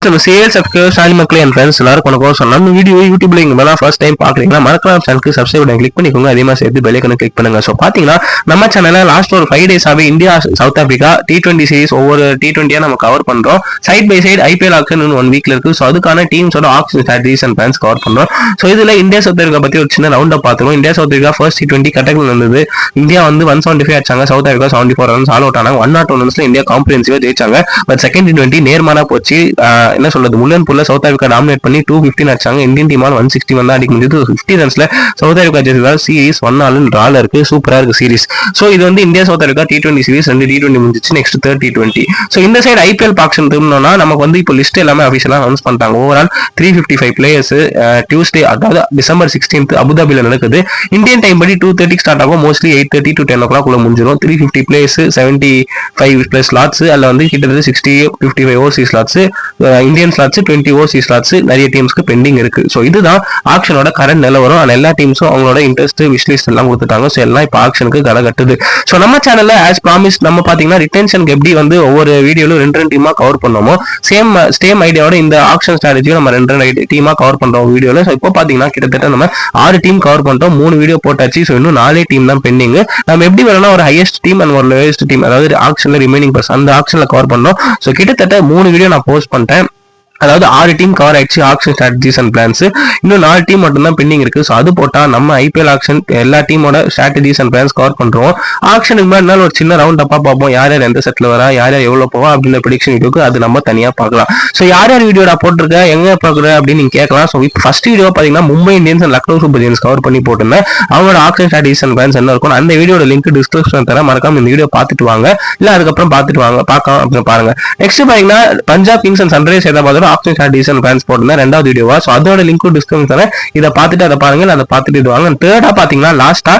Sale subscriber சாலி மக்களே என் friends எல்லாரும் சொன்னா இந்த வீடியோ யூடியூப்ல இங்க மேல ஃபர்ஸ்ட் டைம் பாக்குறீங்கன்னா மறக்காம சேனலுக்கு சப்ஸ்கிரைப் பண்ணி கிளிக் பண்ணிக்கோங்க. அதே மாதிரி சேர்த்து பெல் ஐகானை கிளிக் பண்ணுங்க. சோ பாத்தீங்கன்னா நம்ம சேனல்ல லாஸ்ட் ஒரு 5 டேஸாவே India South Africa T20 series ஒவ்வொரு T20 நம்ம கவர் பண்றோம். Side by side IPL auction 1 வீக்ல இருக்கு. சோ அதுக்கான டீம்ஸோட auction strategies and plans cover பண்றோம். சோ இதுல இந்தியா சவுத் ஆப்பிரிக்கா பத்தி ஒரு சின்ன ரவுண்ட் அப் பாத்துறோம். India South Africa first T20 கட்டக்ல நடந்தது. இந்தியா வந்து 175 அடிச்சாங்க. South Africa 74 runs all out ஆனாங்க. 101 ரன்ஸ்ல இந்தியா காம்ப்ரிஹென்சிவா ஜெயிச்சாங்க. பட் செகண்ட் T20 நேர்மாறா போச்சு. என்ன சொல்றது முள்ளன் புள்ள சவுத் ஆப்பிரிக்கா டாமினேட் பண்ணி 215 அடிச்சாங்க. இந்தியன் டீமால் 161 தான் அடிக்க முடியுது. 50 ரன்ஸ்ல சவுத் ஆப்பிரிக்கா ஜெயிச்சதால் சீரிஸ் 1-4 டிரால இருக்கு. சூப்பரா இருக்கு சீரிஸ். சோ இது வந்து India South Africa T20 series 2 T20 முடிஞ்சிச்சு. Next third T20. சோ இந்த சைடு ஐபிஎல் ஆக்ஷன் திரும்பினோம்னா நமக்கு வந்து இப்போ லிஸ்ட் எல்லாமே அபிஷியலா அனௌன்ஸ் பண்ணிட்டாங்க. ஓவரால் 355 பிளேயர்ஸ் டியூஸ்டே அதாவது டிசம்பர் 16 அபுதாபில நடக்குது. இந்தியன் டைம் படி 2:30 ஸ்டார்ட் ஆகும். மோஸ்ட்லி 8:30 to 10 o'clock உள்ள முடிஞ்சிடும். 350 பிளேயர்ஸ் 75 பிளஸ் ஸ்லாட்ஸ். அதுல வந்து கிட்டத்தட்ட 55 Overseas slots, Indian slots 20 Overseas slots நிறைய டீம்ஸ்க்கு பெண்டிங் இருக்கு. சோ இதுதான் ஆக்ஷனோட கரண்ட் நிலவரம். அந்த எல்லா டீம்ஸும் அவங்களோட இன்ட்ரெஸ்ட் விஷ்லிஸ்ட் எல்லாம் கொடுத்துட்டாங்க. சோ எல்லாம் இப்போ ஆக்ஷனுக்கு கடை கட்டுது. சோ நம்ம சேனல்ல ஆஸ் ப்ராமிஸ் நம்ம பாத்தீங்கன்னா ரிட்டென்ஷனுக்கு எப்படி வந்து ஒவ்வொரு வீடியோலும் 2 டீமா கவர் பண்ணோமோ சேம் ஐடியாவோட இந்த ஆக்ஷன் ஸ்ட்ராட்டஜியும் நம்ம 2 டீமா கவர் பண்றோம் வீடியோல. சோ இப்போ பாத்தீங்கன்னா கிட்டத்தட்ட நம்ம 6 டீம் கவர் பண்ணிட்டோம். 3 வீடியோ போட்டாச்சு. சோ இன்னும் 4 டீம் தான் பெண்டிங். நம்ம எப்படி வரணும் ஒரு ஹையஸ்ட் டீம் அண்ட் ஒரு லோயஸ்ட் டீம் அதாவது ஆக்ஷன்ல ரிமைனிங் பர்ஸ் அந்த ஆக்ஷன்ல கவர் பண்ணோம். சோ கிட்டத்தட்ட 3 வீடியோ நான் போஸ்ட் பண்ணிட்டேன். அதாவது 6 டீம் கவர் ஆயிடுச்சு ஆக்ஷன் ஸ்ட்ராட்டஜிஸ் அண்ட் பிளான்ஸ். இன்னும் 4 டீம் மட்டும் தான் பெண்டிங் இருக்கு. ஸோ அது போட்டா நம்ம ஐபிஎல் ஆக்ஷன் எல்லா டீமோட ஸ்ட்ராட்டஜிஸ் அண்ட் பிளான்ஸ் கவர் பண்றோம். ஆக்ஷனுக்கு முன்னாடி ஒரு சின்ன ரவுண்ட் அப்பா பார்ப்போம். யார் யார் எந்த செட்ல வரா, யார் யார் எவ்வளவு போவா அப்படின்ற ப்ரெடிக்ஷன் வீடியோக்கு அது நம்ம தனியா பார்க்கலாம். ஸோ யார் யார் வீடியோட போட்டிருக்க எங்க பார்க்குற அப்படின்னு நீங்க கேட்கலாம். ஸோ இப்போ ஃபர்ஸ்ட் வீடியோ பாத்தீங்கன்னா Mumbai Indians and Lucknow super giants cover பண்ணி போட்டிருந்தேன். அவங்களோட ஆக்ஷன் ஸ்ட்ராட்டஜிஸ் அண்ட் பிளான்ஸ் என்ன இருக்கும் அந்த வீடியோட லிங்க் டிஸ்கிரிப்ஷன் தர மறக்காம இந்த வீடியோ பார்த்துட்டு வாங்க. இல்ல அதுக்கப்புறம் பார்த்துட்டு வாங்க பார்க்கலாம் அப்படின்னு பாருங்க. நெக்ஸ்ட் பாத்தீங்கன்னா பஞ்சாப் கிங்ஸ் அண்ட் சன்ரைஸ் ஹைதராபாத்தோட ஆக்ஷன் ஸ்ட்ராட்டஜிஸ் அண்ட் போட்டிருந்தேன் 2வது வீடியோவா. சோ அதோட லிங்க் டிஸ்கிரிப்ஷன் தரேன். இதை பார்த்துட்டு அதை பாருங்க, அதை பார்த்துட்டு இது வாங்க. தேர்டா பாத்தீங்கன்னா லாஸ்டா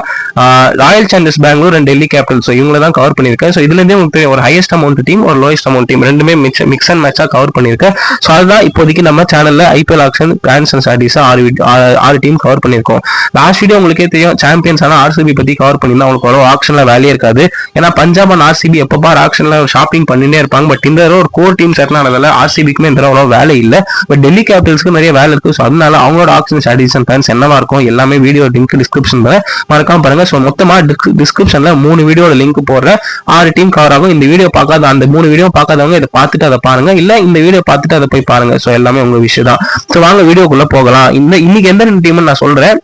royal challengers Bangalore and Delhi capitals. So இவங்களை தான் கவர் பண்ணியிருக்கேன். ஸோ இதுல இருந்தே உங்களுக்கு ஒரு ஹையஸ்ட் அமௌண்ட் டீம் ஒரு லோயஸ்ட் அமௌண்ட் டீம் ரெண்டுமே மிக்ஸ் அண்ட் மேட்சா கவர் பண்ணியிருக்கேன். ஸோ அதுதான் இப்போதைக்கு நம்ம சேனல்ல IPL auction plans and strategies 6 team cover பண்ணியிருக்கோம். லாஸ்ட் வீடியோ உங்களுக்கே தெரியும் சாம்பியன்ஸ் ஆனா ஆர்சிபி பத்தி கவர் பண்ணியிருந்தா உங்களுக்கு ஒரு ஆக்ஷன்ல வேலையே இருக்காது. ஏன்னா பஞ்சாப் அண்ட் ஆர்சிபி எப்போ ஆக்ஷன்ல ஷாப்பிங் பண்ணிட்டே இருப்பாங்க. பட் இந்த ஒரு கோர் டீம் செட்டில் ஆனதால ஆர்சிபிக்குமே இந்த அவ்வளோ வேலை இல்லை. பட் டெல்லி கேபிட்டல்ஸ்க்கு நிறைய வேலை இருக்கு. ஸோ அதனால அவங்களோட ஆக்ஷன் ஸ்ட்ராட்டஜிஸ் அண்ட் பிளான்ஸ் என்னவா இருக்கும் எல்லாமே வீடியோ லிங்க் டிஸ்கிரிப்ஷன் மறக்காம பாருங்க. ஸோ மொத்தமா டிஸ்கிரிப்ஷன்ல 3 வீடியோட லிங்க் போடுறேன். 6 டீம் கவர் ஆகும். இந்த வீடியோ பார்க்காத அந்த 3 வீடியோ பார்க்காதவங்க இதை பார்த்துட்டு அதை பாருங்க. இல்ல இந்த வீடியோ பார்த்துட்டு அதை போய் பாருங்க. ஸோ எல்லாமே உங்க விஷயம் தான். ஸோ வாங்க வீடியோக்குள்ள போகலாம். இன்னைக்கு எந்த 2 டீம்னு நான் சொல்றேன்.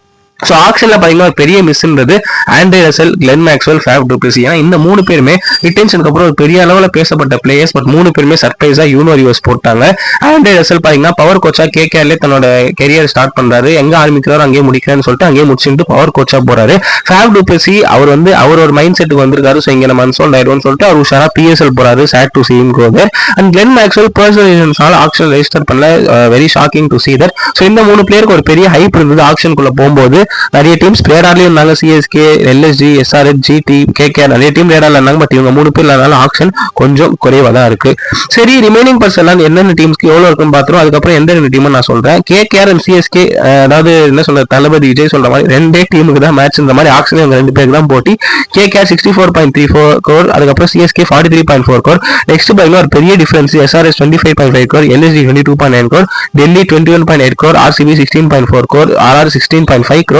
ஸோ ஆக்ஷன்ல பாத்தீங்கன்னா ஒரு பெரிய மிஸ்ன்றது Andre Russell, Glenn Maxwell, Faf du Plessis. ஏன்னா இந்த 3 பேருமே ரிட்டென்ஷனுக்கு அப்புறம் ஒரு பெரிய அளவில் பேசப்பட்ட பிளேயர்ஸ். பட் 3 பேருமே சர்ப்ரைஸா யூனிவர்ஸ் போட்டாங்க. ஆண்ட்ரே ரசல் பாத்தீங்கன்னா பவர் கோச்சா கேகேஆர்ல தன்னோட கெரியர் ஸ்டார்ட் பண்றாரு. எங்க ஆரம்பிக்கிறாரோ அங்கேயே முடிக்கிறேன்னு சொல்லிட்டு அங்கேயே முடிச்சுட்டு பவர் கோச்சா போறாரு. ஃபேஃப் டு பிளெஸி அவர் ஒரு மைண்ட் செட்டுக்கு வந்திருக்காரு. ஸோ இங்க நம்ம அன்சோல்ட் ஆயிடும்னு சொல்லிட்டு அவர் உஷாரா PSL போறாரு. Sad to see him go there. And Glenn Maxwell personal ரீசன்ஸ்னால ஆக்ஷன் ரெஜிஸ்டர் பண்ணல. Very shocking to see that. So இந்த 3 பிளேயருக்கு ஒரு பெரிய ஹைப் இருந்தது ஆக்ஷனுக்குள்ள போகும்போது. நிறைய டீம்ஸ் ரேடார்லயும் இருந்தாங்க. CSK, LSG, SRH, GT, KKR நிறைய டீம் ரேடார்ல இருந்தாங்க. பட் இவங்க 3 பேர் இல்லாதனால ஆக்ஷன் கொஞ்சம் குறைவா தான் இருக்கு. சரி ரிமைனிங் பர்சன் எல்லாம் என்னென்ன டீம்ஸ்க்கு எவ்வளவு இருக்குன்னு பாத்துறோம். அதுக்கப்புறம் எந்த 2 டீம் நான் சொல்றேன். கேகேஆர் அண்ட் சிஎஸ்கே அதாவது என்ன சொல்ற தளபதி விஜய் சொல்ற மாதிரி 2 டீமுக்கு தான் மேட்ச். இந்த மாதிரி ஆக்ஷன் இவங்க 2 பேருக்கு தான் போட்டி. கேகேஆர் 64.34 crore, அதுக்கப்புறம் சிஎஸ்கே 43.4 crore. நெக்ஸ்ட் பாத்தீங்கன்னா ஒரு பெரிய difference. SRS 25.5 crore, LSG 22.9 crore, Delhi 21.8 crore, RCB 16.4 crore, RR 16.5 crore,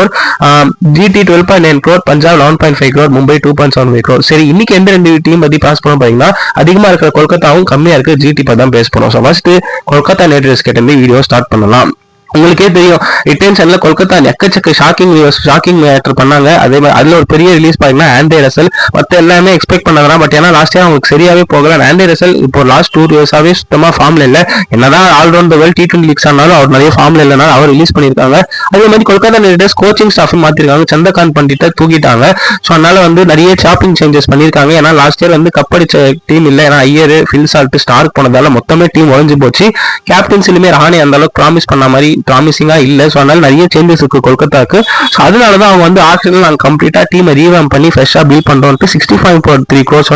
GT 12.9 crore, Punjab 11.5 crore, Mumbai 2.75 crore. சரி இன்னைக்கு எந்த 2 டீம் பத்தி பாஸ் பண்ண பாத்தீங்கன்னா அதிகமா இருக்கிற கொல்கத்தாவும் கம்மியா இருக்கு GT பத்தி தான் பேச போறோம். So first Kolkata Knight Riders கிட்ட இருந்து வீடியோ ஸ்டார்ட் பண்ணலாம். உங்களுக்கே தெரியும் ரிட்டென்ஷன்ல கொல்கத்தா எக்கச்சக்க ஷாக்கிங் மேட்டர் பண்ணாங்க. அதே மாதிரி அதுல ஒரு பெரிய ரிலீஸ் பாத்தீங்கன்னா ஆண்ட்ரே ரசல். மத்த எல்லாமே எக்ஸ்பெக்ட் பண்ணாங்க. பட் ஏன்னா லாஸ்ட் இயர் அவங்களுக்கு சரியாவே போகல. ஆண்ட்ரே ரசல் இப்போ லாஸ்ட் 2 இயர்ஸாவே சுத்தமா ஃபார்ம்ல இல்ல. என்னதான் all-round the world T20 leaks ஆனாலும் அவர் நிறைய ஃபார்ம்ல இல்லனால அவர் ரிலீஸ் பண்ணிருக்காங்க. அதே மாதிரி Kolkata Knight Riders coaching staff மாத்திருக்காங்க. சந்திரகாந்த் பண்டிட்ட தூக்கிட்டாங்க. ஸோ அதனால வந்து நிறைய ஷாப்பிங் சேஞ்சஸ் பண்ணிருக்காங்க. ஏன்னா லாஸ்ட் இயர் வந்து கப்படிச்ச டீம் இல்ல. ஏன்னா ஐயர், ஃபில் சால்ட், ஸ்டார்க் போனதால மொத்தமே டீம் உழைஞ்சு போச்சு. கேப்டன்சிலுமே ரஹானே அந்த அளவுக்கு ப்ராமிஸ் பண்ண மாதிரி ப்ராமிசிங்கா இல்ல. சோ அதனால நிறைய சேஞ்சஸ் இருக்கு கொல்கத்தாக்கு. சோ அதனாலதான் அவங்க வந்து ஆக்ஷன்ல நாங்க கம்ப்ளீட்டா டீமை ரீவாம் பண்ணி ஃப்ரெஷ்ஷா பில்ட் பண்றோம்ட்டு 65.3 crores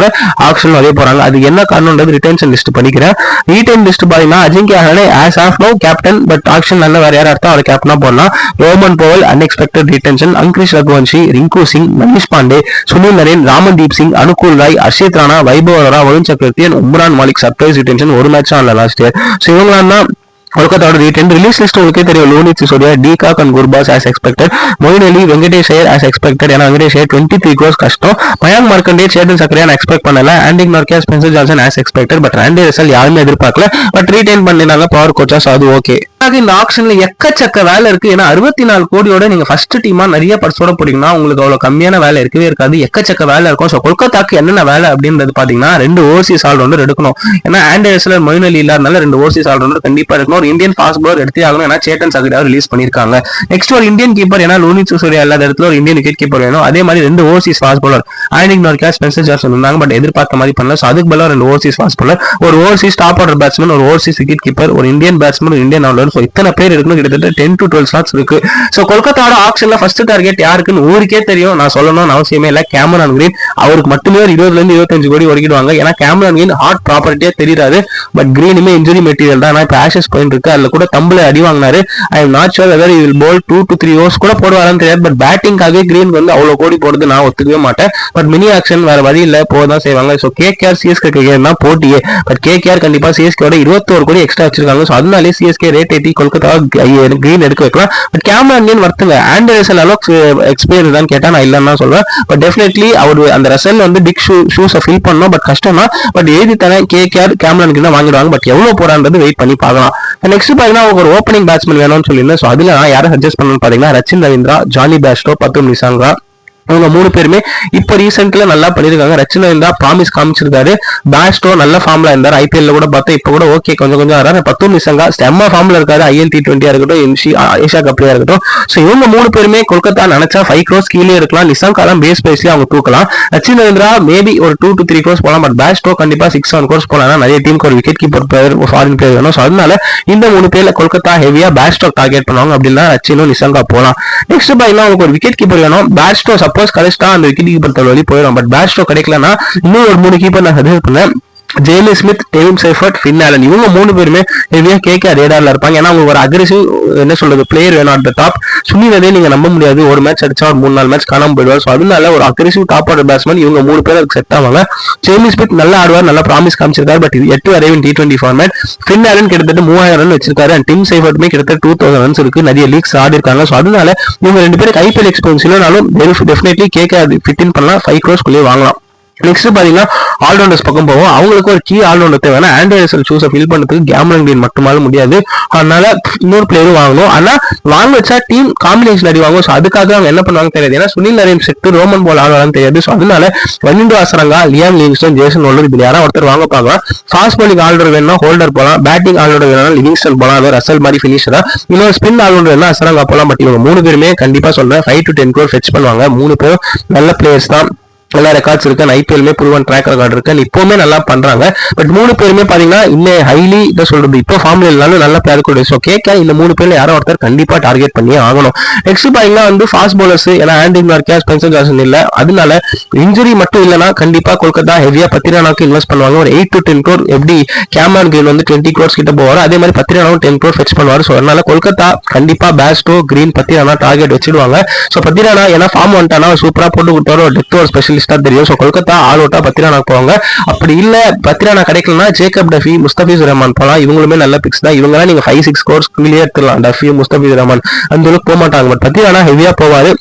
ஆக்ஷன் வரைய போறாங்க. அது என்ன காரணம்ன்றது ரிட்டென்ஷன் லிஸ்ட் பண்ணிக்கிறேன். ரீடைன் லிஸ்ட் பாத்தீங்கன்னா Ajinkya Rahane as of no captain, but auction நல்ல வேற யாரா இருந்தா அவர் கேப்டனா போடலாம். Rovman Powell unexpected retention, Angkrish Raghuvanshi, Rinku Singh, Manish Pandey, Sunil Narine, Ramandeep Singh, Anukul Roy, Harshit Rana, Vaibhav Arora, Varun Chakravarthy, Umran Malik surprise retention. ஒரு மேட்ச் ஆடல லாஸ்ட் இயர். ஸோ இவங்களாம் தான் கொல்கத்தாவோட ரீட்டன். ரிலீஸ் லிஸ்ட் உங்களுக்கே தெரியும். Luvnith Sisodia, de Kock and Gurbaz as expected, Moeen Ali, Venkatesh Iyer as expected. ஏன்னா வெங்கடேஷ் ஐயர் 23 crores கஷ்டம். மயாங்க் மார்க்கண்டே, சேதன் சக்கரையா நான் எக்ஸ்பெக்ட் பண்ணல. Antique நார்கியா, Spencer Johnson as expected, but Randy Russell யாருமே எதிர்பார்க்கல. பட் ரீடைன் பண்ணினாங்க பவர் கோச்சா. ஸோ அது ஓகே. இந்த ஆக்ஷன்ல எக்கச்சக்க வேலை இருக்கு. ஏன்னா 64 கோடியோட நீங்க ஃபர்ஸ்ட் டீமா நிறைய பர்ஸோட போட்டீங்கன்னா உங்களுக்கு அவ்வளவு கம்மியான வேலை இருக்கவே இருக்காது. எக்கச்சக்க வேலை இருக்கும். ஸோ கொல்கத்தாக்கு என்னென்ன வேலை அப்படின்றது பாத்தீங்கன்னா 2 ஓவர்சீஸ் ஆல்ரவுண்டர் எடுக்கணும். ஏன்னா ஆண்டர்சன், மொயின் அலி இல்லாதனால 2 ஓவர்சீஸ் ஆல்ரவுண்டர் கண்டிப்பா இருக்கணும். ஒரு இந்தியன் ஃபாஸ்ட் பவுலர் எடுத்தே ஆகணும். ஏன்னா சேத்தன் சக்கரையா ரிலீஸ் பண்ணிருக்காங்க. நெக்ஸ்ட் ஒரு இந்தியன் கீப்பர். ஏன்னா லோனித் சிசோடியா இல்லாத இடத்துல ஒரு இந்தியன் விக்கெட் கீப்பர் வேணும். அதே மாதிரி 2 Overseas fast bowler antique நார்கியா, Spencer Johnson இருந்தாங்க. பட் எதிர்பார்த்த மாதிரி பண்ணல. ஸோ அதுக்கு பதிலாக 2 ஓவர்சீஸ் ஃபாஸ்ட் பவுலர், ஒரு ஓவர்சீஸ் டாப் ஆர்டர் பேட்ஸ்மேன், ஒரு ஓவர்சீஸ் விக்கெட் கீப்பர், ஒரு இந்தியன் பேட்ஸ்மேன், ஒரு இந்தியன் ஆல்ரவுண்டர். ஸோ இத்தனை பேர் இருக்கு. கிட்டத்தட்ட 10 to 12 ஸ்லாட்ஸ் இருக்கு. சோ கொல்கத்தாவோட ஆக்ஷன்ல ஃபர்ஸ்ட் டார்கெட் யாருக்குன்னு ஊருக்கே தெரியும். நான் சொல்லணும்னு அவசியமே இல்ல. கேமரான் கிரீன். அவருக்கு மட்டுமே ஒரு 20 to 25 கோடி ஒதுக்கிடுவாங்க. ஏன்னா கேமரான் கிரீன் ஹாட் ப்ராப்பர்ட்டியே தெரியாது. பட் கிரீனுமே இன்ஜுரி மெட்டீரியல் தான். இப்ப ஆஷஸ் பாயிண்ட் இருக்கு. அதுல கூட தம்புல அடி வாங்கினாரு. I am not sure whether he will bowl 2 to 3 overs கூட போடுவாரான்னு தெரியாது. பட் பேட்டிங்காகவே கிரீன் வந்து அவ்வளவு கோடி போடுறது நான் ஒத்துக்கவே மாட்டேன். பட் மினி ஆக்ஷன் வேற வழி இல்ல, போதான் செய்வாங்க. சோ கேகேஆர் சிஎஸ்கே தான் போட்டியே. பட் கேகேஆர் கண்டிப்பா சிஎஸ்கேவோட 21 கோடி எக்ஸ்ட்ரா வச்சிருக்காங்க. சோ அதனாலே சிஎஸ்கே ரேட் ஏத்தி கொல்கத்தா கிரீன் எடுக்க வைக்கலாம். பட் கேமரான் வருத்துங்க. ஆண்டர்சன் அளவுக்கு எக்ஸ்பீரியன்ஸ் தான் கேட்டா நான் இல்லைன்னு தான் சொல்வேன். பட் டெஃபினெட்லி அவர் அந்த ரசல் வந்து பிக் ஷூஸை ஃபில் பண்ணணும். பட் கஷ்டம் தான். பட் எழுதி தரேன் கேகேஆர் கேமரான் தான் வாங்கிடுவாங்க. பட் எவ்வளவு போறான்றது வெயிட் பண்ணி பார்க்கலாம். நெக்ஸ்ட் பாத்தீங்கன்னா ஒரு ஓப்பனிங் பேட்ஸ்மேன் வேணும்னு சொல்லியிருந்தேன். ஸோ அதுல நான் யாரை சஜஸ்ட் பண்ணணும்னு பாத்தீங்கன்னா ரச்சின் ரவீந்திரா, ஜானி பேஸ்டோ, பத்தும் நிசாங்கா. இவங்க 3 பேருமே இப்ப ரீசென்ட்ல நல்லா பண்ணிருக்காங்க. ரச்சின் ரவீந்திரா ப்ராமிஸ் காமிச்சிருக்காரு. பேஸ்டோ நல்ல ஃபார்ம்ல இருந்தாரு. ஐபிஎல்ல கூட பார்த்தா இப்ப கூட ஓகே கொஞ்சம் வராரு. பத்தும் நிசாங்கா செம்ம ஃபார்ம்ல இருக்காரு. ஐஎல் T20 இருக்கட்டும், ஏஷியா கப்லயா இருக்கட்டும். சோ இவங்க 3 பேருமே கொல்கத்தா நினைச்சா 5 crores கீழே இருக்கலாம். நிசாங்கா தான் பேஸ் பேஸ்லயே அவங்க தூக்கலாம். ரச்சின் ரவீந்திரா மேபி ஒரு 2 to 3 crores போலாம். பட் பேஸ்டோ கண்டிப்பா 6-7 crores போலாம். நிறைய டீமுக்கு ஒரு wicket keeper player, foreign player வேணும். சோ அதனால இந்த 3 பேர்ல கொல்கத்தா ஹெவியா பேஸ்டோ டார்கெட் பண்ணுவாங்க. அப்படின்னா ரச்சினும் நிசாங்கா போலாம். நெக்ஸ்ட் பாத்தீங்கன்னா உங்களுக்கு ஒரு விக்கெட் கீப்பர் வேணும். பேஸ்டோ சப்போஸ் கரெக்டா அந்த விக்கெட் கீப்பர் தள்ளி போயிடும். பட் பேஸ்டோ கிடைக்கலன்னா இன்னும் ஒரு 3 கீப்பர் நான் சஜஸ்ட் பண்ணேன். Jamie Smith, Thiem Seifert, Finn Allen. இவங்க 3 பேருமே ஹெவியா கேகேஆர் ரேடார்ல இருப்பாங்க. ஏன்னா அவங்க ஒரு அக்ரெசிவ் என்ன சொல்றது பிளேயர் வேணும் அட் த டாப். சுனிலதே நீங்க நம்ப முடியாது. ஒரு மேட்ச் அடிச்சா ஒரு 3-4 மேட்ச் காணாம போயிடுவார். ஸோ அதனால ஒரு அக்ரெசிவ் டாப் ஆர்டர் பேட்ஸ்மேன் இவங்க 3 பேர் அதுக்கு செட் ஆவாங்க. ஜேமி ஸ்மித் நல்லா ஆடுவார், நல்லா ப்ராமிஸ் காமிச்சிருக்காரு. பட் 8 வரையும் T20 ஃபார்மேட். ஃபின் ஆலன் கிட்டத்தட்ட 3000 ரன் வச்சிருக்காரு. அண்ட் டிம் சைஃபர்ட்டுமே கிட்டத்தட்ட 2000 ரன்ஸ் இருக்கு. நிறைய லீக்ஸ் ஆடி இருக்காங்க. ஸோ அதனால இவங்க 2 பேருக்கு ஐபிஎல் எக்ஸ்பீரியன்ஸ் இல்லைனாலும் டெஃபினெட்லி கேகேஆர் ஃபிட் இன் பண்ணலாம். 5 crores குள்ளேயே வாங்கலாம். நெக்ஸ்ட் பாத்தீங்கன்னா ஆல்ரவுண்டர்ஸ் பக்கம் போவோம். அவங்களுக்கு ஒரு கீ ஆல்ரவுண்டர் தேவைன்னா ஆண்டர்சன் ஷூஸை ஃபில் பண்றதுக்கு கேமரான் கிரீன் மட்டுமால முடியாது. அதனால இன்னொரு பிளேயரும் வாங்கணும். ஆனா வாங்க வச்சா டீம் காம்பினேஷன் அடி வாங்கும். ஸோ அதுக்காக அவங்க என்ன பண்ணுவாங்க தெரியாது. ஏன்னா சுனில் நரேன் செட் ரோமன் போல் ஆடுவாங்கன்னு தெரியாது. ஸோ அதனால Wanindu Hasaranga, Liam Livingstone, Jason Holder இப்படி யாராவது ஒருத்தர் வாங்க பார்க்கலாம். ஃபாஸ்ட் பாலிங் ஆல்ரவுண்டர் வேணும்னா ஹோல்டர் போலாம். பேட்டிங் ஆல்ரவுண்டர் வேணும்னா லிவிங்ஸ்டன் போலாம். அது ரசல் மாதிரி ஃபினிஷரா. இன்னொரு ஸ்பின் ஆல்ரவுண்டர் வேணும்னா அசரங்கா போலாம். பட் இவங்க 3 பேருமே கண்டிப்பா சொல்றேன் 5 to 10 crore ஃபெச் பண்ணுவாங்க. 3 பேரும் நல்ல பிளேயர்ஸ் தான். எல்லா ரெக்கார்ட்ஸ் இருக்கு. ஐபிஎல்மே ப்ரூவன் ட்ராக் ரெக்கார்ட் இருக்கு. இப்பவுமே நல்லா பண்றாங்க. பட் 3 பேருமே பாத்தீங்கன்னா இன்னும் ஹைலி இதை சொல்றது இப்போ ஃபார்ம்ல இல்லாலும் நல்ல பிளேயர் கூட. ஸோ கேட்க இந்த 3 பேர்ல யாரோ ஒருத்தர் கண்டிப்பா டார்கெட் பண்ணி ஆகணும். நெக்ஸ்ட் பாத்தீங்கன்னா வந்து ஃபாஸ்ட் பவுலர்ஸ். ஏன்னா ஆண்டிக் நார்கியா, ஸ்பென்சர் ஜான்சன் இல்ல. அதனால இன்ஜுரி மட்டும் இல்லைன்னா கண்டிப்பா கொல்கத்தா ஹெவியா பத்திரானாக்கு இன்வெஸ்ட் பண்ணுவாங்க. ஒரு 8 to 10 crore. எப்படி கேமரான் கிரீன் வந்து 20 crores கிட்ட போவாரு, அதே மாதிரி பத்திரானாவும் 10 crore ஃபெச் பண்ணுவாரு. ஸோ அதனால கொல்கத்தா கண்டிப்பா பேஸ்டோ, கிரீன், பத்திரானா டார்கெட் வச்சிடுவாங்க. ஸோ பத்திரானா ஏன்னா ஃபார்ம் வந்துட்டானா சூப்பரா போட்டு கொடுத்தாரு. ஒரு டெத் ஓவர் ஸ்பெஷலிஸ்டா தெரியும். ஸோ கொல்கத்தா ஆல் அவுட்டா பத்திரானா போவாங்க. அப்படி இல்ல பத்திரானா கிடைக்கலன்னா ஜேக்கப் டஃபி, முஸ்தபிசுர் ரஹ்மான் போலாம். இவங்களுமே நல்ல பிக்ஸ் தான். இவங்க நீங்க 5-6 crores கிளியர் எடுத்துலாம். டஃபி, முஸ்தபிசுர் ரஹ்மான் அந்த அளவுக்கு போக மாட்டாங்க. பட் பத்திரானா ஹெவியா போவாரு.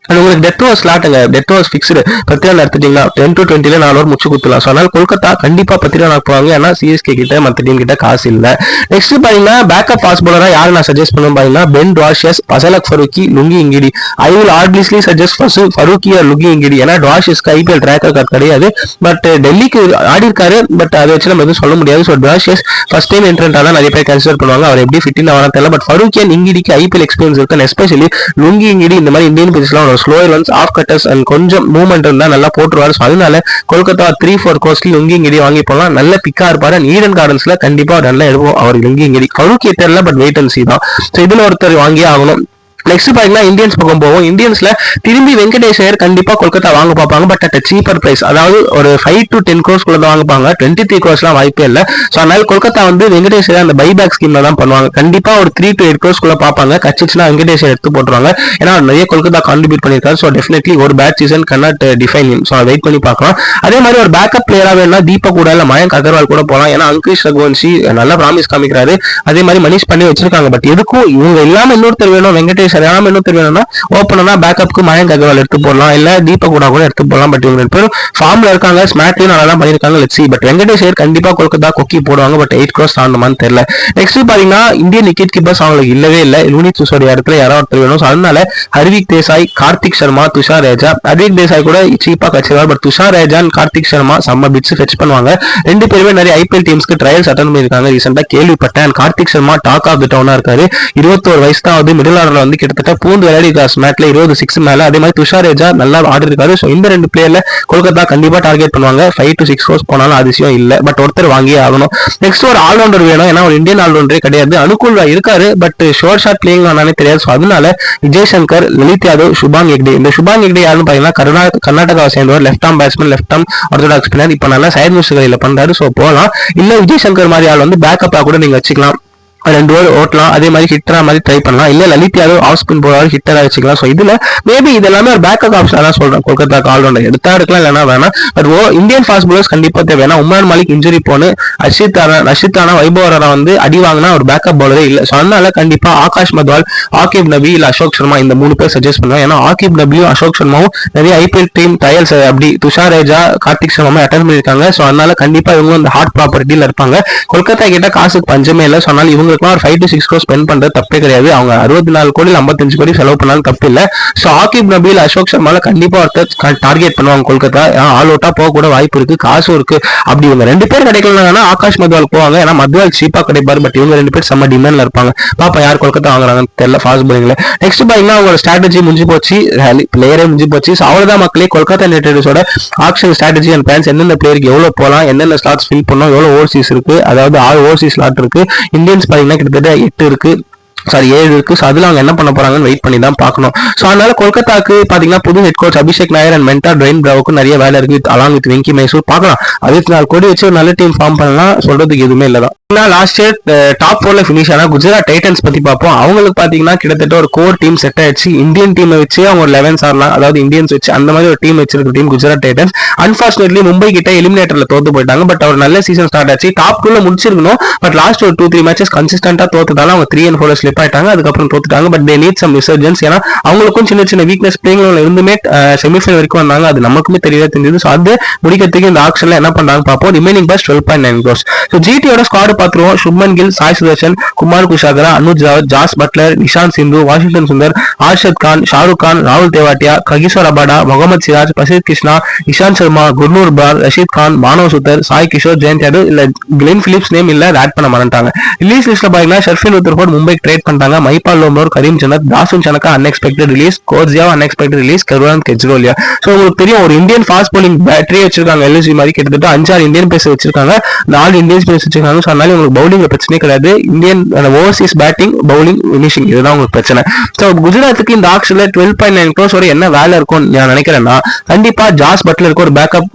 உங்களுக்கு டெத் ஓவர் ஸ்லாட்டுங்க. Death over fixed. பத்திரானா எடுத்துட்டீங்கன்னா 10 to 20ல 4 ஓவர் முடிச்சு கொடுத்துலாம். ஸோ அதனால கொல்கத்தா கண்டிப்பா பத்திரானா போவாங்க. ஏன்னா சிஎஸ்கே கிட்ட மற்ற டீம் கிட்ட காசு இல்ல. நெக்ஸ்ட் பாத்தீங்கன்னா பேக்கப் ஃபாஸ்ட் பவுலரா யாரு நான் சஜஸ்ட் பண்ணுவேன் பாத்தீங்கன்னா Ben Dwarshuis, Fazalhaq Farooqi, Lungi Ngidi. I will obviously suggest Farooqi or Lungi Ngidi. ஏன்னா டுவாஷியஸ்க்கு ஐபிஎல் ட்ராக் ரெக்கார்ட் கிடையாது. பட் டெல்லிக்கு ஆடி இருக்காரு. பட் அதை வச்சு நம்ம எதுவும் சொல்ல முடியாது. ஸோ டுவாஷியஸ் ஃபர்ஸ்ட் டைம் என்ட்ரன்ட் ஆனா நிறைய பேர் கன்சிடர் பண்ணுவாங்க. அவர் எப்படி ஃபிட் இன் ஆனா தெரியல. பட் ஃபரூக்கி அண்ட் இங்கிடிக்கு ஐபிஎல் எக்ஸ்பீரியன்ஸ் இருக்கு. எஸ்பெஷலி லுங்கி இங்கிடி இந்த மாதிரி இந்தியன் பிச்சிஸ்லாம் slower runs, off cutters and கொஞ்சம் மூவ்மெண்ட் இருந்தா நல்லா போட்டுருவாரு. ஸோ அதனால கொல்கத்தா 3-4 கோஸ்ட்லி லுங்கி இங்கடி வாங்கி போகலாம். நல்ல பிக்கா இருப்பாரு. ஈடன் கார்டன்ஸ்ல கண்டிப்பா நல்லா எடுப்போம் அவர் லுங்கி இங்கடி. ஃபருக்கி தெரியல, பட் வெயிட் அண்ட் சி தான். ஸோ இதுல ஒருத்தர் வாங்கியே ஆகணும். நெக்ஸ்ட் பாத்தீங்கன்னா இந்தியன்ஸ் பக்கம் போவோம். இந்தியன்ஸ்ல திரும்பி வெங்கடேஷ் ஐயர் கண்டிப்பா கொல்கத்தா வாங்க பார்ப்பாங்க, பட் அட் சீப்பர் பிரைஸ். அதாவது ஒரு 5 to 10 crores குள்ள தான் வாங்குப்பாங்க. 23 crores வாய்ப்பே இல்லை. ஸோ அதனால கொல்கத்தா வந்து வெங்கடேஷ் ஐயர் அந்த பைபேக் ஸ்கீம்ல தான் பண்ணுவாங்க. கண்டிப்பா ஒரு 3 to 8 crores குள்ள பார்ப்பாங்க. கச்சிச்சுன்னா வெங்கடேஷ் ஐயர் எடுத்து போட்டுருவாங்க. ஏன்னா நிறைய கொல்கத்தா கான்ட்ரிபியூட் பண்ணிருக்காரு. ஸோ டெஃபினெட்லி ஒரு bad season cannot define him. So wait பண்ணி பார்க்கலாம். அதே மாதிரி ஒரு பேக்கப் பிளேயரா வேணும்னா தீபக் கூட இல்ல மயங்க் அகர்வால் கூட போகலாம். ஏன்னா அங்கிஷ் ரகுவன்ஷி நல்லா ப்ராமிஸ் காமிக்கிறாரு. அதே மாதிரி மனிஷ் பண்ணி வச்சிருக்காங்க. பட் எதுக்கும் இவங்க இல்லாம இன்னொருத்தர் வேணும், வெங்கடேஷ் இல்லாம இன்னொருத்தர் வேணும். ஓப்பனா பேக்கப்க்கு மயங்க் அகர்வால் எடுத்து போடலாம், இல்ல தீபக் கூட எடுத்து போடலாம். பட் இவங்க 2 பேரும் ஃபார்ம்ல இருக்காங்க, ஸ்மாட்லயும் நல்லா பண்ணிருக்காங்க. Let's see. But Venkatesh Iyer கண்டிப்பா கொல்கத்தா கொக்கி போடுவாங்க. பட் 8 crores தாண்டுமான்னு தெரியல. நெக்ஸ்ட் பாத்தீங்கன்னா இந்தியன் விக்கெட் கீப்பர்ஸ் அவங்களுக்கு இல்லவே இல்லை. லூனித் சுசோடைய இடத்துல யாராவது ஒருத்தர் வேணும். அதனால ஹர்விக் தேசாய், கார்த்திக் சர்மா, துஷார் ரேஜா. ஹர்விக் தேசாய் கூட சீப்பா கட்சிவார். பட் துஷார் ரேஜா அண்ட் கார்த்திக் சர்மா செம்ம பிட்ஸ் ஃபெச் பண்ணுவாங்க. 2 பேருமே நிறைய ஐபிஎல் டீம்ஸ்க்கு ட்ரையல்ஸ் அட்டன் பண்ணிருக்காங்க. ரீசெண்டா கேள்விப்பட்டேன். Kartik Sharma talk of the டவுனா இருக்காரு. 21 வயசு தான் வந்து மிடில் ஆர்டர்ல வந்து கிட்டத்தட்ட பூந்து விளையாடி மேட்ச்ல 26 மேல. அதே மாதிரி துஷார் ரேஜா நல்லா ஆடி இருக்காரு. ஸோ இந்த 2 பிளேயர்ல கொல்கத்தா கண்டிப்பா டார்கெட் பண்ணுவாங்க. 5 to 6 crores போனாலும் அதிசயம் இல்ல. பட் ஒருத்தர் வாங்கியே ஆகணும். நெக்ஸ்ட் ஒரு ஆல்ரவுண்டர் வேணும். ஏன்னா ஒரு இந்தியன் ஆல்ரவுண்டரே கிடையாது. அனுகூல் இருக்காரு, பட் ஷோர்ட் ஷாட் பிளேயிங் ஆனானே தெரியாது. ஸோ அதனால விஜய் சங்கர், லலித் யாதவ், சுபாங் ஹெக்டே. இந்த சுபாங் ஹெக்டே யாருன்னு பாத்தீங்கன்னா கர்நாடகாவை சேர்ந்தவர். Left arm batsman, left arm orthodox spinner. இப்ப நல்லா சைட் மிஸ்டர்ல பண்றாரு. ஸோ போகலாம். இல்ல விஜய் சங்கர் மாதிரி ஆள் வந்து பேக்கப்பா கூட நீங்க வச்சுக்கலாம். 2 ஓவர் ஓட்டலாம். அதே மாதிரி ஹிட்டரா மாதிரி ட்ரை பண்ணலாம். இல்ல லலித் யாதவ் ஆஃப் ஸ்பின் போறாரு, ஹிட்டரா வச்சுக்கலாம். ஸோ இதுல மேபி இதெல்லாமே ஒரு பேக்கப் ஆப்ஷன் தான் சொல்றேன். கொல்கத்தா ஆல்ரவுண்டர் எடுத்தா எடுக்கலாம், இல்லைன்னா வேணாம். பட் இந்தியன் ஃபாஸ்ட் பவுலர்ஸ் கண்டிப்பா தேவை. ஏன்னா உமர் மாலிக் இன்ஜுரி போன, ரஷித் ராணா, வைபவ் ராணா வந்து அடி வாங்கினா ஒரு பேக்கப் பவுலரே இல்லை. ஸோ அதனால கண்டிப்பா ஆகாஷ் மத்வால், ஆகிப் நபி இல்ல அசோக் சர்மா இந்த 3 பேர் சஜஸ்ட் பண்ணுவேன். ஏன்னா ஆகிப் நபியும் அசோக் சர்மாவும் நிறைய ஐபிஎல் டீம் ட்ரையல்ஸ் அப்படி துஷார் ரேஜா, கார்த்திக் சர்மா அட்டன் பண்ணிருக்காங்க. ஸோ அதனால கண்டிப்பா இவங்க இந்த ஹார்ட் ப்ராப்பர்ட்டியில இருப்பாங்க. கொல்கத்தா கிட்ட காசுக்கு பஞ்சமே இல்லை. ஸோ அதனால இவங்க ஒரு 5 to 6 crores ஸ்பெண்ட் பண்றது தப்பே கிடையாது. அவங்க 64 கோடி 55 கோடி செலவு பண்ணாலும் தப்பு இல்ல. சோ ஆகிப் நபீல், அசோக் சர்மால கண்டிப்பா ஒருத்தர் டார்கெட் பண்ணுவாங்க கொல்கத்தா. ஆல் அவுட்டா போக கூட வாய்ப்பு இருக்கு, காசும் இருக்கு. அப்படி இவங்க 2 பேர் கிடைக்கலன்னா ஆகாஷ் மத்வால் போவாங்க. ஏன்னா மத்வால் சீப்பா கிடைப்பாரு. பட் இவங்க 2 பேர் செம்ம டிமாண்ட்ல இருப்பாங்க. பாப்பா யார் கொல்கத்தா வாங்குறாங்கன்னு தெரியல ஃபாஸ்ட் பவுலிங்ல. நெக்ஸ்ட் பாத்தீங்கன்னா அவங்க ஸ்ட்ராட்டஜி முடிஞ்சு போச்சு, பிளேயரே முடிஞ்சு போச்சு. சோ அவ்வளவுதான் மக்களே. கொல்கத்தா நைட் ரைடர்ஸோட ஆக்ஷன் ஸ்ட்ராட்டஜி அண்ட் பிளான்ஸ், எந்தெந்த பிளேயருக்கு எவ்வளவு போகலாம், என்னென்ன ஸ்லாட்ஸ் ஃபில் பண்ணணும், எவ்வளவு ஓவர்சீஸ் இருக்கு. அதாவது 6 ஓவர்சீஸ் ஸ்லாட் இருக்கு. இந்தியன்ஸ் பாத்தீங்கன்னா கிட்டத்தட்ட 8 இருக்கு, 7 இருக்கு. ஸோ அதுல அவங்க என்ன பண்ண போறாங்கன்னு வெயிட் பண்ணி தான் பார்க்கணும். ஸோ அதனால கொல்கத்தாக்கு பாத்தீங்கன்னா புது head coach Abhishek Nayar and mentor Dwayne பிராவுக்கு நிறைய வேலை இருக்கு. அலாங் வித் வெங்கி மைசூர் பார்க்கலாம். 64 கோடி வச்சு ஒரு நல்ல டீம் ஃபார்ம் பண்ணலாம், சொல்றதுக்கு எதுவுமே இல்லதான். லாஸ்ட் இயர் டாப் 4ல ஃபினிஷ் ஆனா குஜராத் டைட்டன்ஸ் பத்தி பார்ப்போம். அவங்களுக்கு பாத்தீங்கன்னா கிட்டத்தட்ட ஒரு கோர் டீம் செட் ஆயிடுச்சு. இந்தியன் டீமை வச்சு அவங்க ஒரு 11 ஆடலாம், அதாவது இந்தியன்ஸ் வச்சு அந்த மாதிரி ஒரு டீம் வச்சிருக்க team Gujarat Titans. Unfortunately Mumbai கிட்ட எலிமினேட்டர்ல தோத்து போயிட்டாங்க. பட் அவர் நல்ல சீசன் ஸ்டார்ட் ஆச்சு, டாப் 2ல முடிச்சிருக்கணும். பட் லாஸ்ட் ஒரு 2-3 மேட்சஸ் கன்சிஸ்டன்டா தோத்ததால அவங்க 3 and 4 ஸ்லிப் ஆயிட்டாங்க. அதுக்கப்புறம் தோத்துட்டாங்க. But they need some resurgence. ஏன்னா அவங்களுக்கும் சின்ன சின்ன வீக்னஸ் பிளேயிங் இருந்துமே செமிஃபைனல் வரைக்கும் வந்தாங்க. அது நமக்குமே தெரிஞ்சது. ஸோ அது முடிக்கிறதுக்கு இந்த ஆக்ஷன்ல என்ன பண்றாங்க பார்ப்போம். Remaining purse 12.9 crores. ஸோ ஜிடியோட ஸ்குவாட் பார்த்துருவோம். Shubman Gill, Sai Sudharsan, Kumar Kushagra, Anuj Rawat, Jos Buttler, Nishant Sindhu, Washington Sundar, Arshad Khan, Shahrukh Khan, ராகுல் தேவாட்டியா, ககிசோர் ரபாடா, முகமது சிராஜ், பிரசித் கிருஷ்ணா, இஷாந்த் சர்மா, குர்னூர் பால், ரஷீத் கான், மானவ் சுத்தர், சாய் கிஷோர், ஜெயந்த் யாதவ். இல்ல கிளென் பிலிப்ஸ் நேம் இல்ல, ஆட் பண்ண மாட்டாங்க. ரிலீஸ் லிஸ்ட்ல பாத்தீங்கன்னா ஷர்ஃபின் உத்தரஃபோர்ட் மும்பைக்கு ட்ரேட் பண்ணிட்டாங்க. மைபால் லோமோர், கரீம் ஜன்னத், தாசுன் சனகா அன்எக்ஸ்பெக்டட் ரிலீஸ், கோர்ஜியா unexpected release, Kulwant Khejroliya. So உங்களுக்கு தெரியும் ஒரு இந்தியன் ஃபாஸ்ட் பவுலிங் பேட்டரி வச்சிருக்காங்க. எல்எஸ்ஜி மாதிரி கிட்டத்தட்ட 5-6 இந்தியன் பேஸ் வச்சிருக்காங்க, 4 இந்தியன் பேஸ் வச்சிருக்காங்க. ஸோ அதனால உங்களுக்கு பவுலிங்ல பிரச்சனை கிடையாது. Indian Overseas batting, bowling, finishing இதுதான் உங்களுக்கு பிரச்சனை. ஸோ குஜராத்துக்கு இந்த ஆக்ஷன்ல 12.9 crores வரை என்ன வேலை இருக்கும் நான் நினைக்கிறேன்னா, கண்டிப்பா ஜாஸ் பட்லருக்கு ஒரு பேக்கப்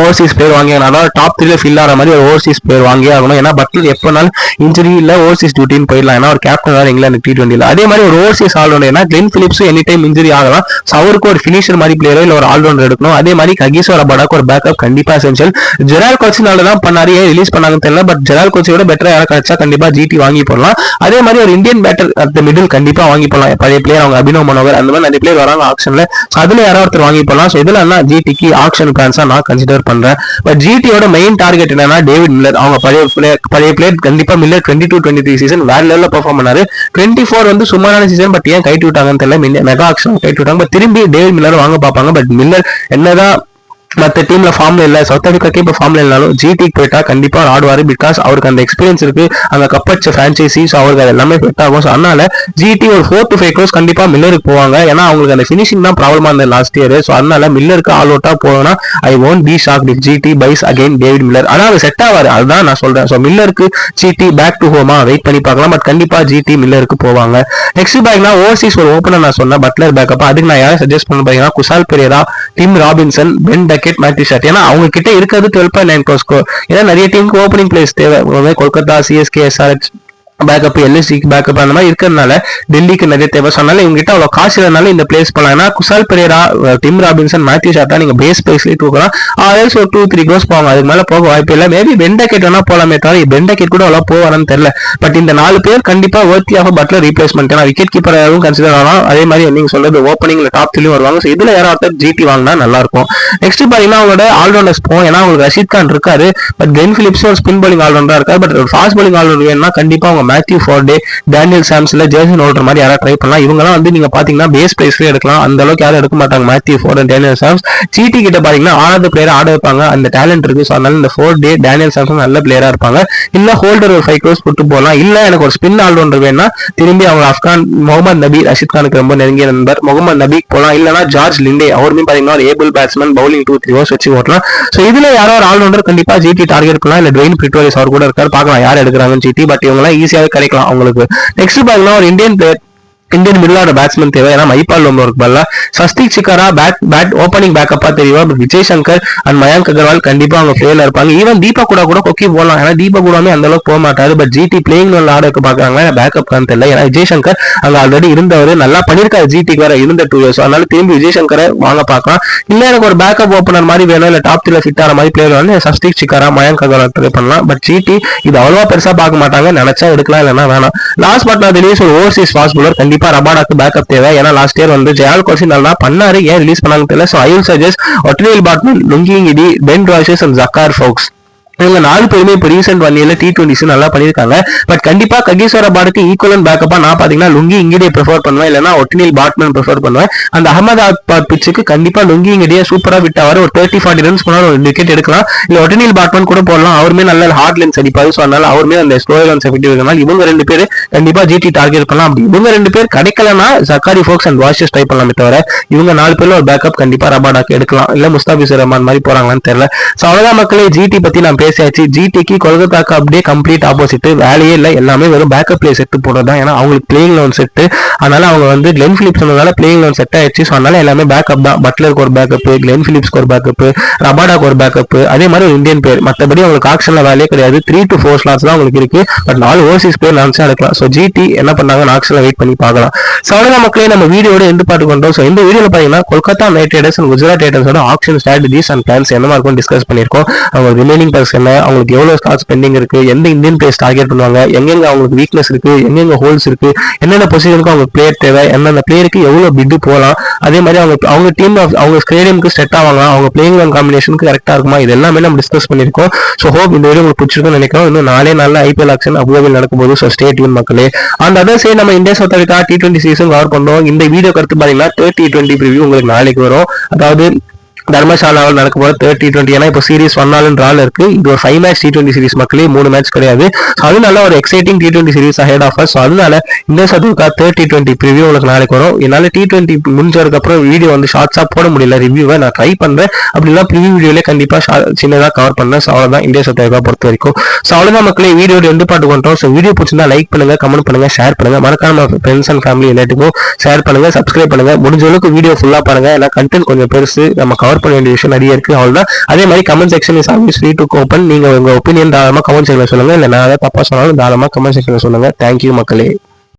ஓவர்சீஸ் பிளேயர் வாங்கி, அதாவது டாப் 3ல ஃபில் ஆகிற மாதிரி ஒரு ஓவர்சீஸ் பிளேயர் வாங்கியே ஆகணும். ஏன்னா பட்லர் எப்போனாலும் இன்ஜுரி இல்ல ஓவர்சீஸ் டியூட்டின்னு போயிடலாம். ஏன்னா ஒரு கேப்டன் இங்கிலாந்து T20. அதே மாதிரி ஒரு ஓவர்சீஸ் ஆல்ரவுண்டர், ஏன்னா Glenn Phillips any time injury ஆகலாம். ஸோ அவருக்கு ஒரு ஃபினிஷர் மாதிரி பிளேயரோ இல்ல ஒரு ஆல்ரவுண்டர் எடுக்கணும். அதே மாதிரி ககிசோர் ரபாடாக்கு ஒரு பேக்கப் கண்டிப்பா எசென்ஷியல். ஜெரால் கோச்சினால தான் பண்ணாரு, ரிலீஸ் பண்ணாங்கன்னு தெரியல. பட் ஜெரால் கோச்சியோட பெட்டரா யாரும் கிடைச்சா கண்டிப்பா ஜிடி வாங்கி போடலாம். அதே மாதிரி ஒரு இந்தியன் பேட்டர் அட் மிடில் கண்டிப்பா வாங்கி போடலாம். பழைய பிளேயர் அவங்க அபினவ் மனோகர் அந்த மாதிரி நிறைய பிளேயர் வராங்க ஆக்ஷன்ல. அதுல யாராவது ஒருத்தர் வாங்கி போடலாம். ஸோ இதுல என்ன ஜிடிக்கு ஆக்ஷன் பிளான்ஸா நான் கன்சிடர் பண்றேன். பட் ஜிடியோட மெயின் டார்கெட் என்னன்னா டேவிட் மில்லர். அவங்க பழைய பிளேயர் கண்டிப்பா மில்லர் 22-23 சீசன் வேற லெவல்ல பெர்ஃபார்ம் பண்ணாரு. 24 வந்து சுமாரான சீசன். பட் ஏன் கைட்டு விட்டாங்கன்னு தெரியல. மெகா ஆக்ஷன் கைட்டு விட்டாங்க. பட் திரும்பி டேவிட் மில்லர் வாங்க பார்ப்பாங்க. பட் மில்லர் என்னதான் மற்ற டீம்ல ஃபார்ம்ல இல்ல, சவுத் ஆப்பிரிக்காக்கே இப்போ ஃபார்ம்ல இல்லனாலும் ஜிடிக்கு போயிட்டா கண்டிப்பா ஆடுவாரு. பிகாஸ் அவருக்கு அந்த எக்ஸ்பீரியன்ஸ் இருக்கு, அங்க கப்படிச்ச பிரான்ச்சைசி, ஸோ அவருக்கு அது எல்லாமே ஃபிட் ஆகும். ஸோ அதனால ஜிடி ஒரு 4 to 5 crores கண்டிப்பா மில்லருக்கு போவாங்க. ஏன்னா அவங்களுக்கு அந்த ஃபினிஷிங் தான் ப்ராப்ளமா இருந்தது லாஸ்ட் இயர். ஸோ அதனால மில்லருக்கு ஆல் அவுட்டா போனா I won't be shocked if GT buys again David Miller. ஆனா அது செட் ஆவாரு, அதுதான் நான் சொல்றேன். ஸோ மில்லருக்கு ஜிடி பேக் டு ஹோமா வெயிட் பண்ணி பார்க்கலாம். பட் கண்டிப்பா ஜிடி மில்லருக்கு போவாங்க. நெக்ஸ்ட் பேக்னா ஓவர்சீஸ் ஒரு ஓப்பனர் நான் சொன்னேன், பட்லர் பேக்கப். அதுக்கு நான் யாரை சஜஸ்ட் பண்ண பாத்தீங்கன்னா Kusal Perera, Tim Robinson, Ben Duckett, Matthew Short. ஏன்னா அவங்க கிட்ட இருக்கிறது 12.9 crores. ஏன்னா நிறைய டீமுக்கு ஓப்பனிங் பிளேஸ் தேவை. கொல்கத்தா, சிஎஸ்கே, எஸ்ஆர்எச் பேக்கப், எல்எஸ்சிக்கு பேக்கப் அந்த மாதிரி இருக்கிறதுனால டெல்லிக்கு நிறைய தேவை. சொன்னால இவங்க கிட்ட அவ்வளவு காசு இல்லைனால இந்த பிளேஸ் பண்ணலாம். ஏன்னா Kusal Perera, Tim Robinson, Matthew ஷாட்டா நீங்க பேஸ் பிரைஸ்லேயே தூக்கலாம். ஆல்ரெடி ஒரு 2-3 crores போவாங்க, அதுக்கு மேல போக வாய்ப்பு இல்லை. மேபி பென் டக்கெட் வேணா போலாமே தவிர பென் டக்கெட் கூட அவ்வளோ போவாரான்னு தெரியல. பட் இந்த 4 பேர் கண்டிப்பா வர்த்தி ஆஃப் பட்லர் ரீப்ளேஸ்மெண்ட். ஏன்னா விக்கெட் கீப்பர் யாரும் கன்சிடர் ஆகலாம். அதே மாதிரி நீங்க சொல்றது ஓப்பனிங்ல டாப் 3 வருவாங்க. ஸோ இதுல யாராவது ஜிடி வாங்கினா நல்லா இருக்கும். நெக்ஸ்ட் பாத்தீங்கன்னா அவங்களோட ஆல்ரவுண்டர்ஸ் போகும். ஏன்னா அவங்களுக்கு ரஷீத் கான் இருக்காரு, பட் கிளென் பிலிப்ஸ் ஒரு ஸ்பின் பவுலிங் ஆல்ரவுண்டரா இருக்காரு. பட் ஒரு ஃபாஸ்ட் பவுலிங் ஆல்ரவுண்டர் வேணும்னா கண்டிப்பா அவங்க மேத்யூ ஃபார்டே, டேனியல் சாம்ஸ்ல, ஜேசன் ஹோல்டர் மாதிரி யாராவது ட்ரை பண்ணலாம். இவங்கலாம் வந்து நீங்க பாத்தீங்கன்னா பேஸ் பிரைஸ்லயே எடுக்கலாம். அந்த அளவுக்கு யாரும் எடுக்க மாட்டாங்க Matthew Forde, Daniel Sams. GT கிட்ட பாத்தீங்கன்னா 6வது பிளேயர் ஆட வைப்பாங்க, அந்த டேலண்ட் இருக்கு. ஸோ அதனால இந்த 4 டே டேனியல் சாம்ஸ் நல்ல பிளேயரா இருப்பாங்க. இல்ல ஹோல்டர் ஒரு 5 crores போட்டு போகலாம். இல்ல எனக்கு ஒரு ஸ்பின் ஆல்ரவுண்டர் வேணும்னா திரும்பி அவங்க ஆப்கான் முகமது நபி, ரஷீத் கானுக்கு ரொம்ப நெருங்கிய நண்பர் முகமது நபிக்கு போகலாம். இல்லனா ஜார்ஜ் லிண்டே, அவருமே பாத்தீங்கன்னா ஒரு ஏபிள் பேட்ஸ்மேன், பவுலிங் 2-3 overs வச்சு ஓட்டலாம். ஸோ இதுல யாரோ ஒரு ஆல்ரவுண்டர் கண்டிப்பா ஜிடி டார்கெட் பண்ணலாம். இல்ல டுவைன் பிரிட்டோரியஸ் அவர் கூட இருக்காரு, பார்க்கலாம் யார் எடுக்கிறாங்கன்னு ஜிடி. பட் இவங்க எல்லாம் ஈஸியாவே கிடைக்கலாம் அவங்களுக்கு. நெக்ஸ்ட் பாத்தீங்கன்னா ஒரு Indian player, Indian middle order batsman தேவை. ஏன்னா மைபால் ஒருக்கு பல்ல சஸ்திக் சிக்காரா பேட் ஓப்பனிங் பேக்கப்பா தெரியும். விஜய் சங்கர் அண்ட் மயங்க் அகர்வால் கண்டிப்பா அவங்க பிளேயர்ல இருப்பாங்க. ஈவன் தீபா கூட கொக்கி போடலாம். ஏன்னா தீபா கூடமே அந்த அளவுக்கு போக மாட்டாரு. பட் ஜிடி பிளேயிங் ஆர்டருக்கு பாக்குறாங்க, பேக்கப் தான் தெரியல. ஏன்னா விஜய் சங்கர் அங்க ஆல்ரெடி இருந்தவர், நல்லா பண்ணிருக்காரு ஜிடிக்கு வர இருந்த 2 years. அதனால திரும்பி விஜய் சங்கரை வாங்க பார்க்கலாம். இல்ல எனக்கு ஒரு பேக்கப் ஓப்பனர் மாதிரி வேணும், இல்ல டாப் 3 ஃபிட் ஆன மாதிரி பிளேயர் வந்து சஸ்திக் சிக்காரா, மயங்க் அகர்வால் ட்ரை பண்ணலாம். பட் ஜிடி இது அவ்வளவா பெருசா பார்க்க மாட்டாங்க, நினைச்சா எடுக்கலாம், இல்லைன்னா வேணாம். லாஸ்ட் பட் நான் ஒரு ஓவர்சீஸ் ஃபாஸ்ட் பவுலர் கண்டிப்பா ரபாடாக்கு பேக்கப் தேவை. ஏன்னா லாஸ்ட் இயர் வந்து ஜெயால் கோசி நல்லா பண்ணாரு, ஏன் ரிலீஸ் பண்ணாங்க தெரியல. So I will suggest Ottneil Baartman, Lungi இடி, Ben Dwarshuis and Zakary Foulkes. இவங்க 4 பேருமே இப்போ ரீசெண்ட் 1 yearல T20s நல்லா பண்ணிருக்காங்க. பட் கண்டிப்பா ககிசோர பாடுக்கு ஈக்குவலன் பேக்கப்பா நான் பாத்தீங்கன்னா லுங்கி இங்கிடியை ப்ரிஃபர் பண்ணுவேன், இல்லைன்னா ஒட்டினில் பாட்மன் ப்ரிஃபர் பண்ணுவேன். அந்த அகமதாபாத் பிச்சுக்கு கண்டிப்பா லுங்கி இங்கிடியை சூப்பரா விட் ஆவாரு. ஒரு 30-40 runs போனாலும் ஒரு விக்கெட் எடுக்கலாம். இல்ல ஒட்டினில் பாட்மன் கூட போடலாம், அவருமே நல்ல ஹார்ட் லென்ஸ் அடிப்பாரு. ஸோ அதனால அவருமே அந்த ஸ்லோ லென்ஸ் எஃபெக்டிவ் இருக்கனால இவங்க 2 பேர் கண்டிப்பா ஜிடி டார்கெட் பண்ணலாம். அப்படி இவங்க 2 பேர் கிடைக்கலன்னா ஜக்காரி ஃபோக்ஸ் அண்ட் வாஷஸ் ட்ரை பண்ணலாமே தவிர இவங்க 4 பேர்ல ஒரு பேக்கப் கண்டிப்பா ரபாடாக்கு எடுக்கலாம். இல்ல முஸ்தாபிசர் ரஹ்மான் மாதிரி போறாங்களான்னு தெரியல. ஸோ அவ்வளவுதான் மக்களே, ஜிடி பத்தி நான் பேசியாச்சு. ஜிடி கொல்கத்தாக்கு அப்படியே கம்ப்ளீட் ஆப்போசிட், வேலையே இல்லை, எல்லாமே வெறும் பேக்கப் பிளே செட் போடுறதுதான். ஏன்னா அவங்களுக்கு பிளேயிங் லோன் செட், அதனால அவங்க வந்து கிளென் பிலிப்ஸ் சொன்னதால பிளேயிங் லோன் செட் ஆயிடுச்சு. ஸோ அதனால எல்லாமே பேக்கப் தான். பட்லருக்கு ஒரு பேக்கப், கிளென் பிலிப்ஸ்க்கு ஒரு பேக்கப், ரபாடாக்கு ஒரு பேக்கப், அதே மாதிரி ஒரு இந்தியன் பேர். மற்றபடி அவங்களுக்கு ஆக்ஷன்ல வேலையே கிடையாது. 3 to 4 slots தான் அவங்களுக்கு இருக்கு. பட் 4 ஓவர்சீஸ் பேர் நினைச்சா எடுக்கலாம். ஸோ ஜிடி என்ன பண்ணாங்க ஆக்ஷன்ல வெயிட் பண்ணி பார்க்கலாம். ஸோ அவ்வளவுதான் மக்களே, நம்ம வீடியோட எந்த பாட்டு கொண்டோம். ஸோ இந்த வீடியோல பாத்தீங்கன்னா Kolkata Knight Riders and Gujarat டைட்டன்ஸோட ஆக்ஷன் ஸ்ட்ராட்டஜிஸ் அண்ட் பிளான்ஸ் என்ன மாதிரி டிஸ்கஸ் பண்ணிருக்கோம். அவங்க ரிமைனிங் பர்ஸ் என்ன, அவங்களுக்கு எவ்வளவு ஸ்டார்ட்ஸ் பெண்டிங் இருக்கு, எந்த இந்தியன் பிளேயர்ஸ் டார்கெட் பண்ணுவாங்க, எங்கெங்க அவங்களுக்கு வீக்னஸ் இருக்கு, எங்கெங்க ஹோல்ஸ் இருக்கு, என்னென்ன பொசிஷனுக்கு அவங்க பிளேயர் தேவை, என்னென்ன பிளேயருக்கு எவ்வளவு பிட் போகலாம், அதே மாதிரி அவங்க டீம் அவங்க ஸ்டேடியமுக்கு செட் ஆவாங்க, அவங்க பிளேயிங் காம்பினேஷனுக்கு கரெக்டா இருக்குமா, இது எல்லாமே நம்ம டிஸ்கஸ் பண்ணிருக்கோம். ஸோ ஹோப் இந்த வீடியோ உங்களுக்கு பிடிச்சிருக்கும்னு நினைக்கிறோம். இன்னும் 4 நாள்ல ஐபிஎல் ஆக்ஷன் அபுதாபியில் நடக்கும்போது. ஸோ ஸ்டே டியூன் மக்களே. அந்த அதர் சைடு நம்ம India South Africa T20 season cover பண்ணுவோம். இந்த வீடியோ கருத்து பாத்தீங்கன்னா 30 T20 ப்ரிவியூ உங்களுக்கு நாளைக்கு வரும். அதாவது தர்மசாலாவில் நடக்க போற 30 T20. ஏன்னா இப்போ சீரிஸ் 1 நாள் இருக்கு. இது ஒரு 5 மேட்ச் T20 சீரிஸ் மக்களே, 3 மேட்ச் கிடையாது. அதனால ஒரு exciting T20 series ahead of us. அதனால இந்த சதுக்கா 30 T20 ப்ரிவியூ உங்களுக்கு நாளைக்கு வரும். என்னால T20 முடிஞ்சதுக்கு அப்புறம் வீடியோ வந்து ஷார்ட்ஸா போட முடியல, ரிவ்யூவை நான் ட்ரை பண்றேன். அப்படின்னா ப்ரிவியூ வீடியோல கண்டிப்பா சின்னதா கவர் பண்ணேன். ஸோ அவ்வளவுதான் இந்தியா சவுத் ஆப்பிரிக்கா பொறுத்த வரைக்கும். ஸோ அவ்வளவுதான் மக்களே, வீடியோ எந்த பாட்டு கொண்டோம். ஸோ வீடியோ பிடிச்சிருந்தா லைக் பண்ணுங்க, கமெண்ட் பண்ணுங்க, ஷேர் பண்ணுங்க. மறக்காம ஃப்ரெண்ட்ஸ் அண்ட் ஃபேமிலி எல்லாத்துக்கும் ஷேர் பண்ணுங்க, சப்ஸ்கிரைப் பண்ணுங்க. முடிஞ்ச அளவுக்கு வீடியோ ஃபுல்லா பாருங்க. ஏன்னா கண்டென்ட் கொஞ்சம் பெருசு, நம்ம கவர் பண்ண வேண்டிய விஷயம் நிறைய இருக்கு. அவ்வளவுதான். அதே மாதிரி comment section is always free to open. நீங்க உங்க ஒப்பீனியன் தாராளமா கமெண்ட் செக்ஷன்ல சொல்லுங்க. இல்ல நான் ஏதாவது தப்பா சொன்னாலும் தாராளமா கமெண்ட் செக்ஷன்ல சொல்லுங்க. தேங்க்யூ மக்களே.